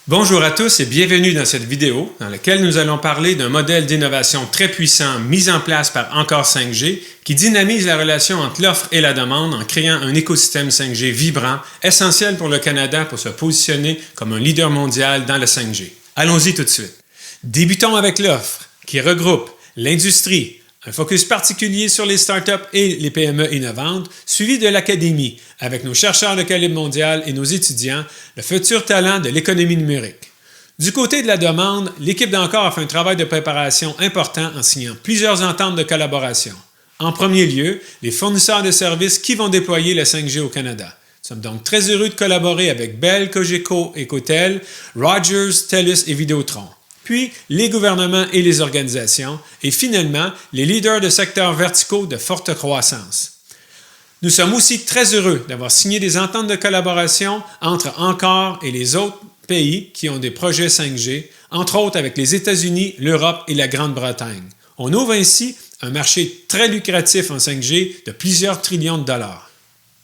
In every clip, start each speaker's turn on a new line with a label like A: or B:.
A: Bonjour à tous et bienvenue dans cette vidéo dans laquelle nous allons parler d'un modèle d'innovation très puissant mis en place par Encore 5G qui dynamise la relation entre l'offre et la demande en créant un écosystème 5G vibrant, essentiel pour le Canada pour se positionner comme un leader mondial dans le 5G. Allons-y tout de suite. Débutons avec l'offre qui regroupe l'industrie, un focus particulier sur les startups et les PME innovantes, suivi de l'académie, avec nos chercheurs de calibre mondial et nos étudiants, le futur talent de l'économie numérique. Du côté de la demande, l'équipe d'Encore a fait un travail de préparation important en signant plusieurs ententes de collaboration. En premier lieu, les fournisseurs de services qui vont déployer le 5G au Canada. Nous sommes donc très heureux de collaborer avec Bell, Cogeco et Cotel, Rogers, TELUS et Vidéotron. Puis les gouvernements et les organisations, et finalement les leaders de secteurs verticaux de forte croissance. Nous sommes aussi très heureux d'avoir signé des ententes de collaboration entre Encore et les autres pays qui ont des projets 5G, entre autres avec les États-Unis, l'Europe et la Grande-Bretagne. On ouvre ainsi un marché très lucratif en 5G de plusieurs trillions de dollars.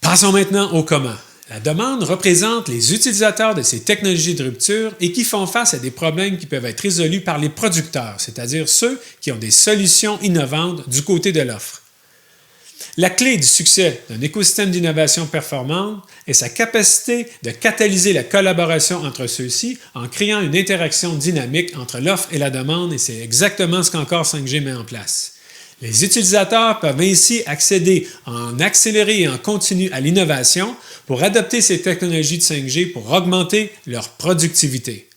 A: Passons maintenant au comment. La demande représente les utilisateurs de ces technologies de rupture et qui font face à des problèmes qui peuvent être résolus par les producteurs, c'est-à-dire ceux qui ont des solutions innovantes du côté de l'offre. La clé du succès d'un écosystème d'innovation performante est sa capacité de catalyser la collaboration entre ceux-ci en créant une interaction dynamique entre l'offre et la demande, et c'est exactement ce qu'Encore 5G met en place. Les utilisateurs peuvent ainsi accéder en accéléré et en continu à l'innovation pour adopter ces technologies de 5G pour augmenter leur productivité.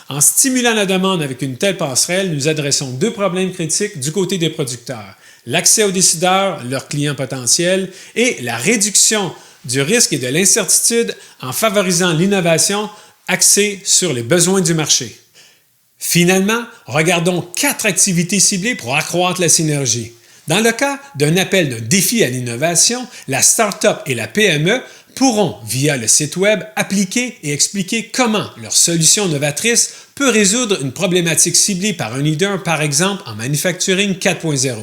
A: En stimulant la demande avec une telle passerelle, nous adressons deux problèmes critiques du côté des producteurs: l'accès aux décideurs, leurs clients potentiels, et la réduction du risque et de l'incertitude en favorisant l'innovation axée sur les besoins du marché. Finalement, regardons 4 activités ciblées pour accroître la synergie. Dans le cas d'un appel d'un défi à l'innovation, la start-up et la PME pourront, via le site Web, appliquer et expliquer comment leur solution novatrice peut résoudre une problématique ciblée par un leader, par exemple en Manufacturing 4.0.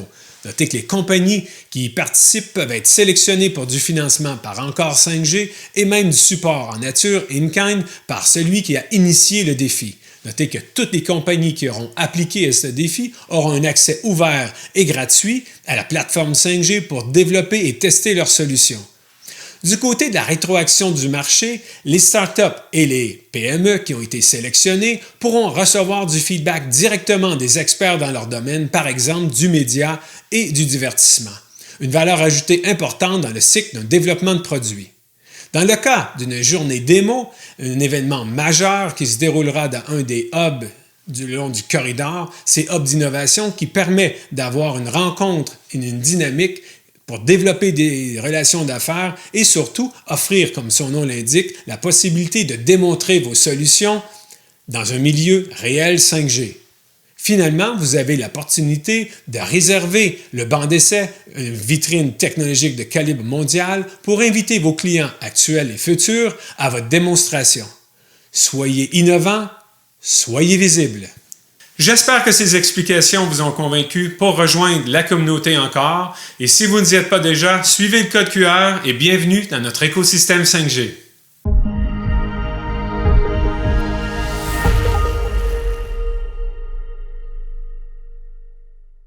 A: Notez que les compagnies qui y participent peuvent être sélectionnées pour du financement par Encore 5G et même du support en nature in-kind par celui qui a initié le défi. Notez que toutes les compagnies qui auront appliqué à ce défi auront un accès ouvert et gratuit à la plateforme 5G pour développer et tester leurs solutions. Du côté de la rétroaction du marché, les startups et les PME qui ont été sélectionnés pourront recevoir du feedback directement des experts dans leur domaine, par exemple du média et du divertissement. Une valeur ajoutée importante dans le cycle d'un développement de produit. Dans le cas d'une journée démo, un événement majeur qui se déroulera dans un des hubs du long du corridor, c'est Hub d'innovation qui permet d'avoir une rencontre et une dynamique pour développer des relations d'affaires et surtout offrir, comme son nom l'indique, la possibilité de démontrer vos solutions dans un milieu réel 5G. Finalement, vous avez l'opportunité de réserver le banc d'essai, une vitrine technologique de calibre mondial, pour inviter vos clients actuels et futurs à votre démonstration. Soyez innovants, soyez visibles. J'espère que ces explications vous ont convaincu pour rejoindre la communauté Encore. Et si vous n'y êtes pas déjà, suivez le code QR et bienvenue dans notre écosystème 5G.